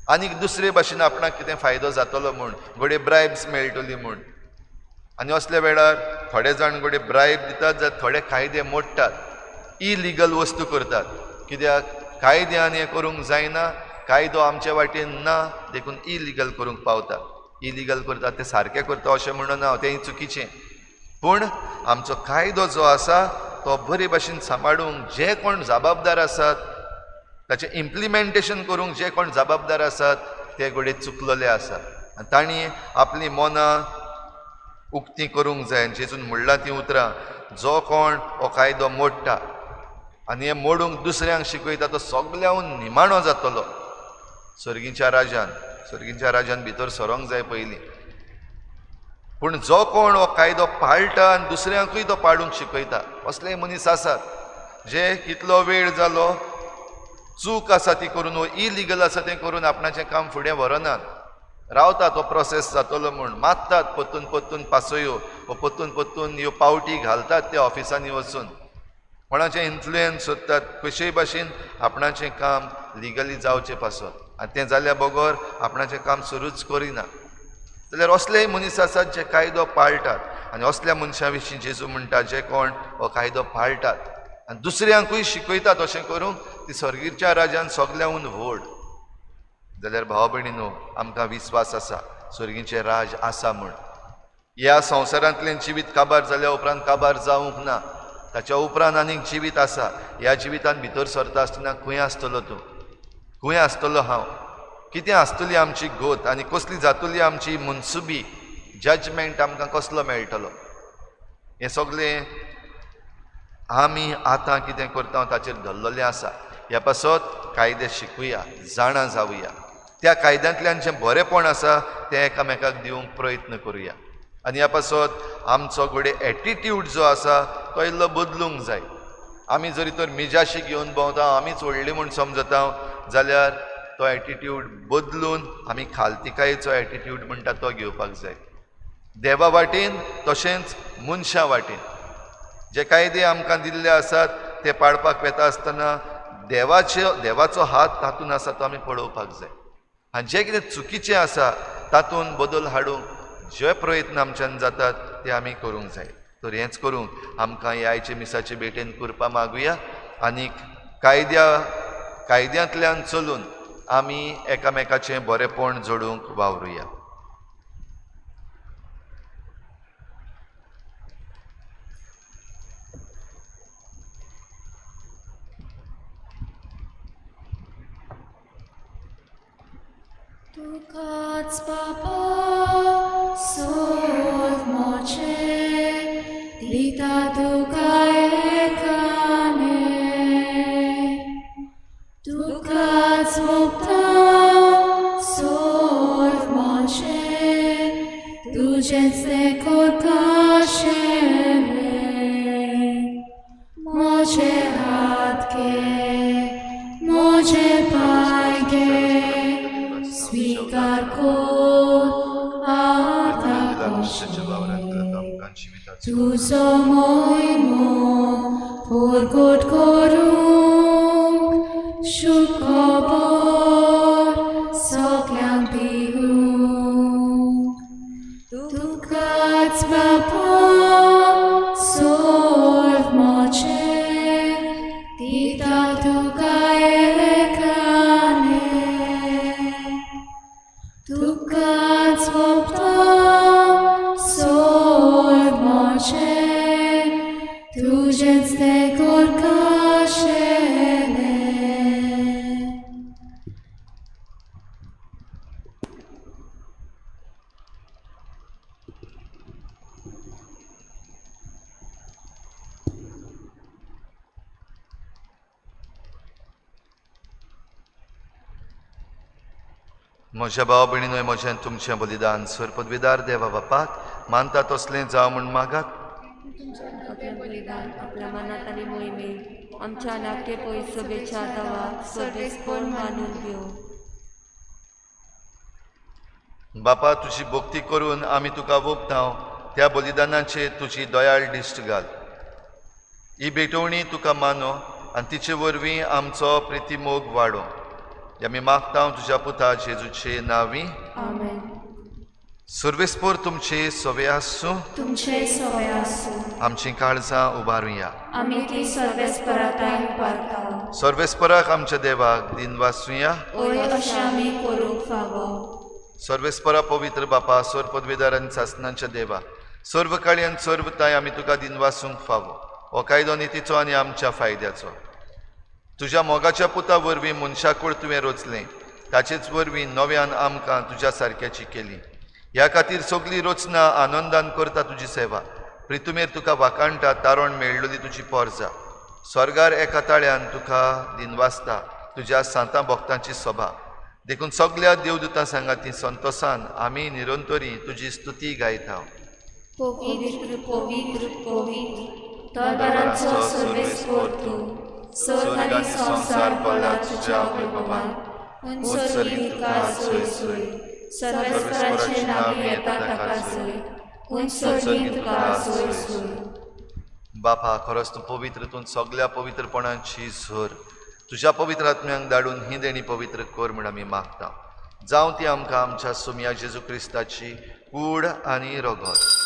आनी दुसरे भाशेन आपणाक कितें फायदो जातलो म्हूण, घडये ब्रायब्स मेळटली म्हूण. आनी असल्या वेळार थोडे जाण घडये ब्रायब दितात जाल्यार थोडे कायदे मोडटात, इलिगल वस्तू करतात. कित्याक कायद्यान हें करूंक जायना, कायदो आमचे वाटेन ना देखून इलिगल करूंक पावता. इलिगल करतात तें सारकें करता अशें म्हणना हांव, तें चुकीचें. पूण आमचो कायदो जो आसा तो बरे भाशेन सांबाळूंक जे कोण जबाबदार आसात, ताचें इम्प्लिमेंटेशन करूंक जे कोण जबाबदार आसात ते घडये चुकलेले आसात. आनी तांणी आपली मनां उक्तीं करूंक जाय. जेजून म्हणलां तीं उतरां, जो कोण हो कायदो मोडटा आनी हें मोडूंक दुसऱ्यांक शिकयता तो सगळ्याहून निमाणो जातलो सर्गीच्या राजान भितर सरोंक जाय पयलीं. पूण जो कोण हो कायदो पाळटा आनी दुसऱ्यांकूय तो पाडूंक शिकयता, असलेय मनीस आसात जे कितलो वेळ जालो चूक आसा ती करून वो इलिगल आसा तें करून आपणाचें काम फुडें व्हरनात, रावतात हो प्रोसेस जातलो म्हूण, मात्तात परतून परतून पासयो वा परतून परतून ह्यो पावटी घालतात त्या ऑफिसांनी वचून, कोणाचें इन्फ्लुयन्स सोदतात, कशेय भाशेन आपणाचें काम लिगली जावचें पासत, आनी तें जाल्या बगोर आपणाचें काम सुरूच करिना. जाल्यार असलेय मनीस आसात जे कायदो पाळटात, आनी असल्या मनशां विशीं जेजू म्हणटा जे कोण हो कायदो पाळटात आनी दुसऱ्यांकूय शिकयतात अशें करूंक ती स्वर्गीच्या राज्यान सगल्याहून व्हड. जाल्यार भाव भयणीनो, आमकां विस्वास आसा स्वर्गीचें राज आसा म्हूण. ह्या संवसारांतलें जिवीत काबार जाल्या उपरांत काबार जावंक ना, ताच्या उपरांत आनीक जिवीत आसा. ह्या जिवितान भितर सरता आसतना खंय आसतलो तूं, खंय आसतलो हांव, कितें आसतली आमची गोत आनी कसली जातली आमची मनसुबी, जजमेंट आमकां कसलो मेळटलो. हें सगळें आमी आतां कितें करता ताचेर धरलेलें आसा. ह्या पासत कायदे शिकुया, जाणा जावया, त्या कायद्यांतल्यान जें बरेंपण आसा तें एकामेकाक दिवंक प्रयत्न करुया. आनी ह्या पासत आमचो घोडे एटिट्यूड जो आसा तो इल्लो बदलूंक जाय. आमी जरी तर मिजाशी घेवन भोंवता, आमीच व्हडली म्हूण समजता, जाल्यार तो एटिट्यूड बदलून आमी खालतिकायेचो एटिट्यूड म्हणटा तो घेवपाक जाय. देवा वाटेन तशेंच मनशा वाटेन जे कायदे आमकां दिल्ले आसात ते पाळपाक वेता आसतना देवाचो हात तातूंत आसा तो आमी पळोवपाक जाय. आनी जें कितें चुकीचें आसा तातूंत बदल हाडूंक जे प्रयत्न आमच्यान जातात ते आमी करूंक जाय. तर हेंच करूंक आमकां ह्या आयचे मिसाचे भेटेन कृपा मागुया आनी कायद्यांतल्यान चलून आमी एकामेकाचें बरेंपण जोडूंक वावरुया. Tukac Papa, Sod Moche, Dita Tuka Ekane, Tukac Mokta, Sod Moche, Tujense Korkasheme, Moche Hatke, Moche Paike, स्वीकार कर आता तुझो मोहिमो परगट करूंक शुभ खबर सगळ्यांक दिवंक तुकाच बापा सोड मोचे दिता तुका एकane Tukac Mokta, Sod Moche, Tujenc te Korkasheme. म्हज्या भाव भयणीनोय म्हजें तुमचें बलिदान सर्पद्विदार देवा बापाक मानता तसलें जावं म्हूण मागात. आपलें बलिदान आपल्या मनात आनी मोहिमेन आमच्या नाट्य पयस सभेच्या दावा सर्वेस्पर मानून घेव. बापा, तुजी भक्ती करून आमी तुका वोगतांव, त्या बलिदानाचेर तुजी दयाळ दिश्ट घाल. ही भेटवणी तुका मानो आनी तिचे वरवीं आमचो प्रितीमोग वाडो. आमी मागता तुज्या पुता जेजूचे नांवी. आमेन. सर्वेस्पर तुमचे सवे आसूं, तुमचे सवय आसूं. आमची काळजां उबारुया. आमी ती सर्वेस्पराताय उबारता. सर्वेस्पराक आमच्या देवाक दिन वाचुया. ओय अशें आमी करूंक फावो. सर्वेस्परा पवित्र बापा, सर्पद्विदार आनी सासणांच्या देवा, सर्व काळी आनी सर्वताय आमी तुका दिन वाचूंक फावो. हो कायदो नितीचो आनी आमच्या फायद्याचो. तुज्या मोगाच्या पुता वरवीं मनशाकूळ तुवें रचलें, ताचेच वरवीं नव्यान आमकां तुज्या सारक्याची केली. ह्या खातीर सगळीं रचना आनंदान करता तुजी सेवा. प्रितुमेर तुका वाकाणटा तारण मेळ्ळली तुजी पोरजा. स्वर्गार एका ताळ्यान तुका दिन वाचता तुज्या सांता भक्तांची सभा. देखून सगळ्या देवदूतां सांगाती संतोषान आमी निरंतरी तुजी स्तुती गायता. पवित्र पवित्र पवित्र दरबाराचो सर्वेस्पर तूं, स्वर्ग आनी संसार पडला तुज्या वैभवान उत्सर्गीत काळ सोय सोय सर्वेस्पराचे नावे येता ताका सोय उत्सर्गीत काळ सोय सोय बापा खरोच तूं पवित्र तूं सगळ्या पवित्रपणांची झर तुज्या पवित्र आत्म्यांक धाडून ही देणी पवित्र कर म्हण आमी मागता जावं ती आमकां आमच्या सोम्या जेजू क्रिस्ताची कूड आनी रगत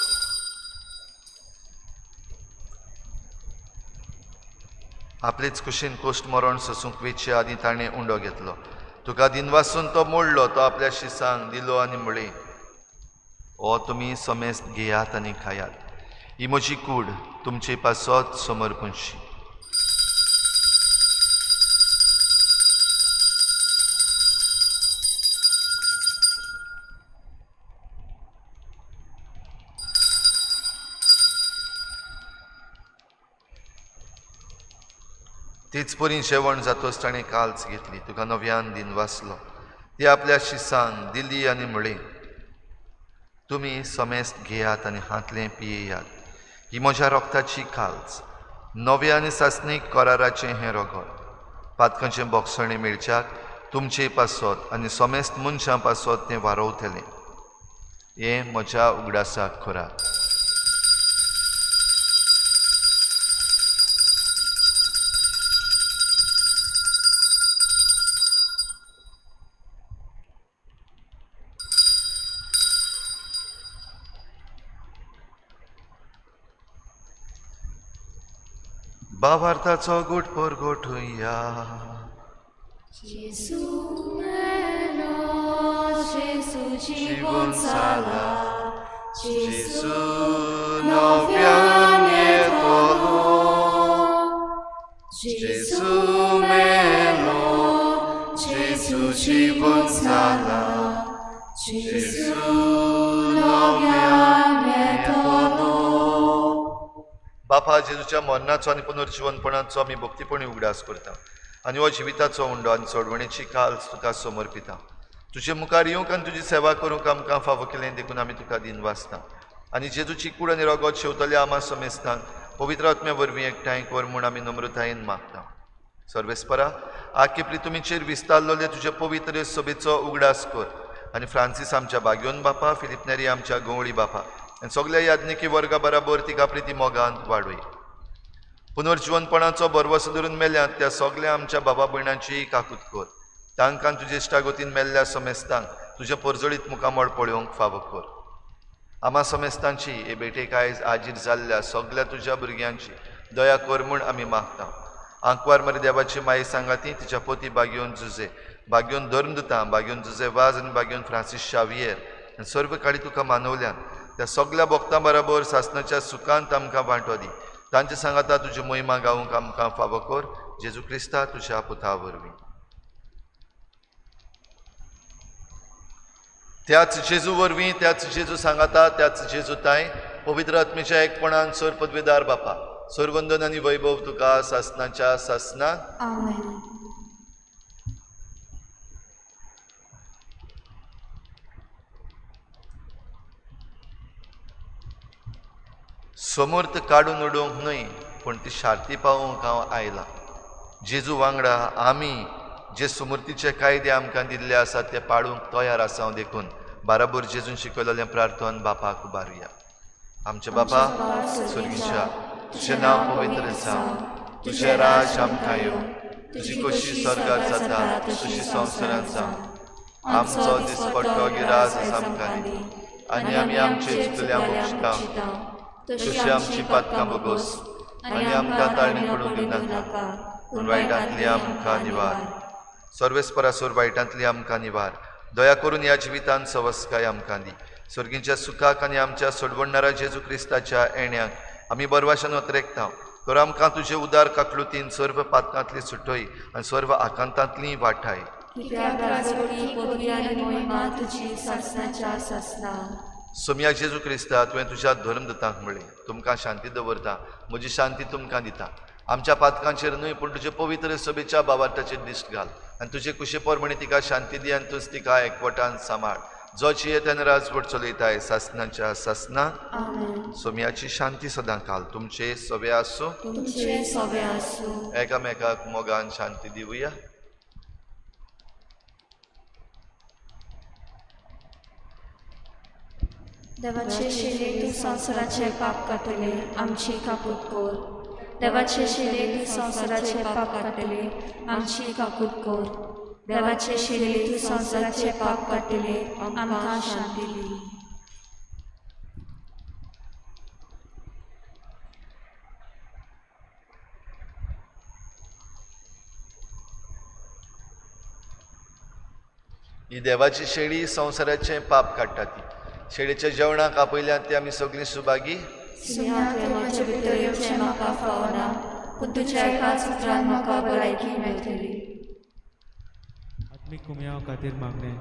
आपलेच कुशीन कोश्ट मरण सोसूंक वेचे आदी ताणें उंडो घेतलो तुका दिनवासून तो मोडलो तो आपल्या शिसांक दिलो आनी म्हळे हो तुमी समेस्त घेयात आनी खायात ही म्हजी कूड तुमचे पासत समर्पणशी तीच परी जेवण जातोच ताणें काल्च घेतली तुका नव्यान दिन वाचलो ती आपल्या शिसांक दिली आनी म्हळें तुमी समेस्त घेयात आनी हातलें पियेयात ही म्हज्या रोगताची काल्च नव्या आनी सासणीक कराराचें हें रगत पातकांचें बोगसणें मेळच्याक तुमचे पासत आनी समेस्त मनशां पासत तें वारोवतलें हें म्हज्या उगडासाक खोराक भावार्थाचो गोट पर गोठुया जीवन जाला जेजू नव्यान येतलो जेजू मेलो जेजू जीवन जाला जेजू नव्यान येतलो बापा जेजूच्या मरणाचो आनी पुनर्जीवनपणाचो आमी भक्तीपणी उगडास करता आनी हो जिविताचो उंडो आनी सोडवणेची काल्स तुका समर्पिता तुजे मुखार येवंक आनी तुजी सेवा करूंक आमकां फावो केलें देखून आमी तुका दिन वाचता आनी जेजूची कूड आनी रगत शेवतले आमा समेस्तांक पवित्र आत्म्या वरवीं एकठांय कर म्हूण आमी नम्रतायेन मागता सर्वेस्परा आकेपरी तुमीचेर विस्तारलोले तुजे पवित्र सभेचो उगडास कर आनी फ्रांसीस आमच्या बागयोन बापा फिलिप नेरी आमच्या गवळी बापा आनी सगळ्या याज्ञिकी वर्गा बराबर तिका प्रिती मोगांत वाडय पुनर्जीवनपणाचो बरवसो धरून मेल्यांत त्या सगळ्या आमच्या बाबा भयणांची काकूत कर तांकां तुजे इश्टागोतीन मेल्ल्या समेस्तांक तुज्या परजळीत मुखामळ पळोवंक फावो कर आमा समेस्तांची हे भेटेक आयज आजीर जाल्ल्या सगळ्या तुज्या भुरग्यांची दया कर म्हूण आमी मागता आंकवार मरे देवाची माई सांगाती तिच्या पोती बागयोन जुजे बागयोन धर्मदुतां बागयोन जुजे वाज आनी बागयोन फ्रांसीस शावियर आनी सर्व काळी तुका मानवल्यान त्या सगळ्या भक्तां बरोबर सासणाच्या सुखांत आमकां वांटो दी तांचे सांगाता तुजी मोहिमा गावंक आमकां फावो कर जेजू क्रिस्ता तुज्या पुता वरवीं त्याच जेजू वरवीं त्याच जेजू सांगाता त्याच जेजू ताय पवित्र आत्मेच्या एकपणान सर पदवीदार बापा सर्वंदन आनी वैभव तुका सासणाच्या सासणाक आमेन समर्थ काडून उडोवंक न्हय पूण ती शार्ती पावोवंक हांव आयला जेजू वांगडा आमी जे सुमूर्तीचे कायदे आमकां दिल्ले आसात ते पाळूंक तयार आसा हांव देखून बाराबर जेजून शिकयलेलें प्रार्थन बापाक उबारुया आमचे बापा स्वर्गीच्या तुजें नांव पवित्र जावं तुजें राज आमकां येवं तुजी कशी स्वर्गांत जाता तशी संवसारांत जावं आमचो दिसपट्टो गिरास आमकां दी आनी आमी आमचे चुकल्यांक बक्षिता तशी आमची पातकां बगोस आनी आमकां ताळणी पडूंक दिनाका पूण वायटांतली आमकां निवार सर्वेस्परासोर वायटांतली आमकां निवार दया करून ह्या जिवितांत सवस्काय आमकां दी स्वर्गीच्या सुखाक आनी आमच्या सोडवणाऱ्या जेजू क्रिस्ताच्या येण्याक आमी बरवाशान वतरेकता तर आमकां तुजे उदार काकलुतीन सर्व पातकांतली सुटय आनी सर्व आकांतांतली वाटाय सोम्या जेजू क्रिस्ता तुवें तुज्या धर्मदूतांक म्हळें तुमकां शांती दवरता म्हजी शांती तुमकां दिता आमच्या पातकांचेर न्हय पूण तुजे पवित्र सभेच्या भावार्थाचेर दिश्ट घाल आनी तुजे कुशेपर म्हणी तिका शांती दी आनी तूंच तिका एकवटान सांबाळ जो चियेतन राजवट चलयताय सासनाच्या सासना आमेन. सोम्याची शांती सदां काल तुमचे सवे आसूं. तुमचे सवे आसूं. एकामेकाक मोगान शांती दिवया. देवाचे शिले तू संवसाराचे पाप काटले आमची काकूट कोर. देवाचे शिले तू संवसाराचे पाप काटले आमची काकूट कोर. देवाचे शिले तू संवसाराचे पाप काटले आमकां शांती दी. ही देवाची शेळी संवसाराचे पाप काडटा ती. शेळीच्या जेवणाक आपयल्यात ती आमी सगळीं सुभागी. सुन्या तूं म्हजे भितर येवचें म्हाका फावना, पूण तुज्या एकाच उतरान म्हाका भलायकी मेळटली. आत्मीक कुमयाव खातीर मागणे.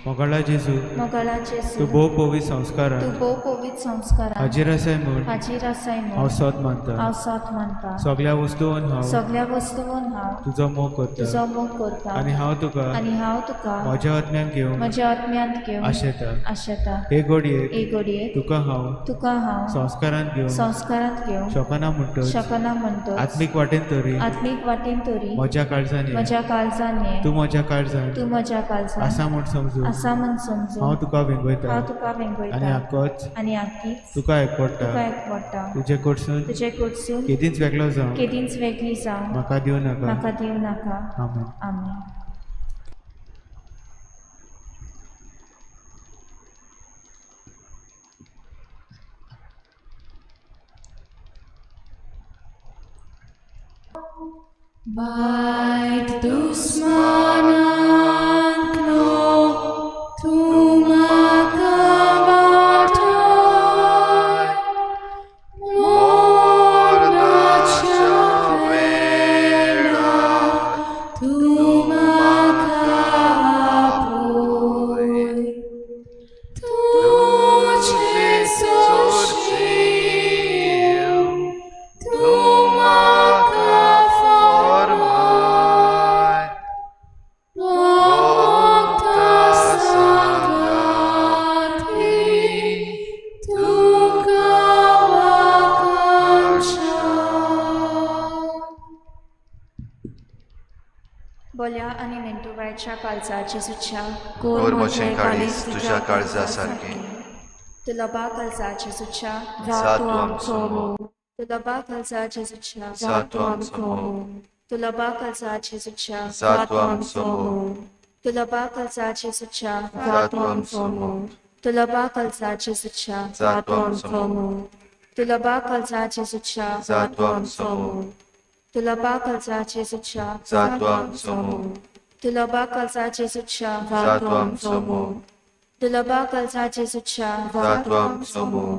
मोगाळा जेजू, मोगाळा तूं जेजू, भोव पवित्र संस्कारान तूं भोव पवित्र संस्कारान हाजीर आसाय म्हूण हाजीर आसाय हांव म्हूण सोत मानता. हांव साथ मानता. सगळ्या वस्तूंन हांव सगळ्या वस्तूंन हांव तुजो मोग करता तुजो मोग करता आनी हांव तुका आनी हांव तुका म्हज्या आत्म्यान घेवन म्हज्या आत्म्यांत घेवन आशेता. आशेता. हे घडयेक एक घडये तुका हांव हांव संस्कारान घेवन संस्कारांत घेवन शोकना म्हणटच शकना म्हणतो. आत्मीक वाटेन तरी आत्मीक वाटेन तरी म्हज्या काळजान ये. म्हज्या काळजान ये. तूं म्हज्या काळजान तूं म्हज्या काळजान आसा म्हूण समजून आसा म्हूण समजून हांव तुका वेंगयता हांव तुका आनी वेंगयता आक्कोच आनी आखीच तुका एकपडटा. तुका एकवटा. तुजे कडसून तुजे कडसून केदींच वेगळो जावं केदींच वेगळी जावं म्हाका दिवं नाका. म्हाका दिवं नाका. आमेन. आमेन. Weit duszmanantlo, tu magawataj, mornacia vela, tu magawapuj, tu cię sorcił, tu बोल्या आणि मेंटुबायच्या काळजाची सुच्छा कोर मोचे काळीज तुझ्या काळजा सारखे. तुलबा काळजाची सुच्छा जातू आमचो मोग. तुलबा काळजाची सुच्छा जातू आमचो मोग. तुलबा काळजाची सुच्छा जातू आमचो मोग. तुलबा काळजाची सुच्छा जातू आमचो मोग. तुलबा काळजाची सुच्छा जातू आमचो मोग. तुलबा काळजाची सुच्छा जातू आमचो मोग. तुलबा काळजाची सुच्छा जातू आमचो मोग. तुलबा काळजाची सुच्छा जातू आमचो मोग. तुलबा काळजाची सुच्छा जातू आमचो मोग.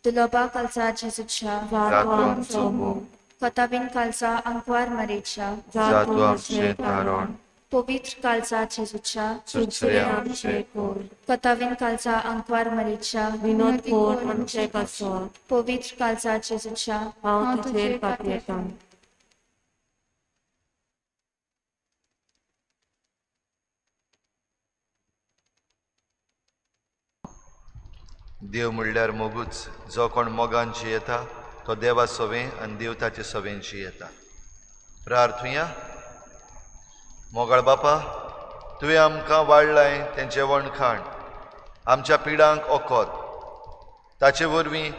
तुलबा काळजाची सुच्छा जातू आमचो मोग. कताबीन काळजा अंकवार मरेच्या जातू आमचे तारण. पवित्र काळजाची सुच्छा सुचरे आमचे कोर. कताबीन काळजा अंकवार मरेच्या विनोद कोर आमचे कसो पवित्र काळजाची सुच्छा हांव तुजेर पातयेतां. देव म्हणल्यार मोगूच. जो कोण मोगान जियेता तो देवा सोवे आनी देव ताचे सोवेन जियेता. प्रार्थुया. मोगाळ बापा, तुवें आमकां वाडलाय तें जेवण खाण आमच्या पिडांक ओकोद. ताचे वरवीं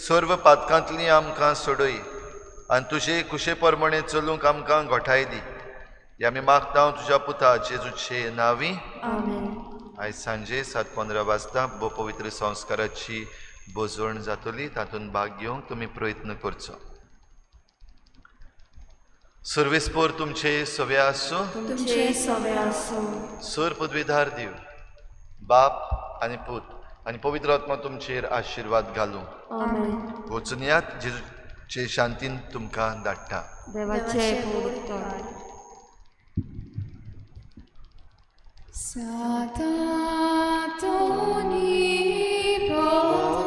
सर्व पातकांतलीं आमकां सोडय आनी तुजे कुशे प्रमाणे चलूंक आमकां घोटाय दी. हे आमी मागता तुज्या पुता जेजूचे नांवी. आमेन. आयज सांजे 7:15 वाजता बो पवित्र संस्काराची बोजवण जातली. तातूंत भाग घेवंक तुमी प्रयत्न करचो. सर्वेस्पोर तुमचे सवे आसूं. तुमचे सवे आसूं. सर पदवीधार दिव बाप आनी पूत आनी पवित्र आत्मा तुमचेर आशिर्वाद घालूं. आमेन. वचून यात जेजूचे शांतीन तुमकां धाडटा. देवाचे पवित्र Sata Toni Prota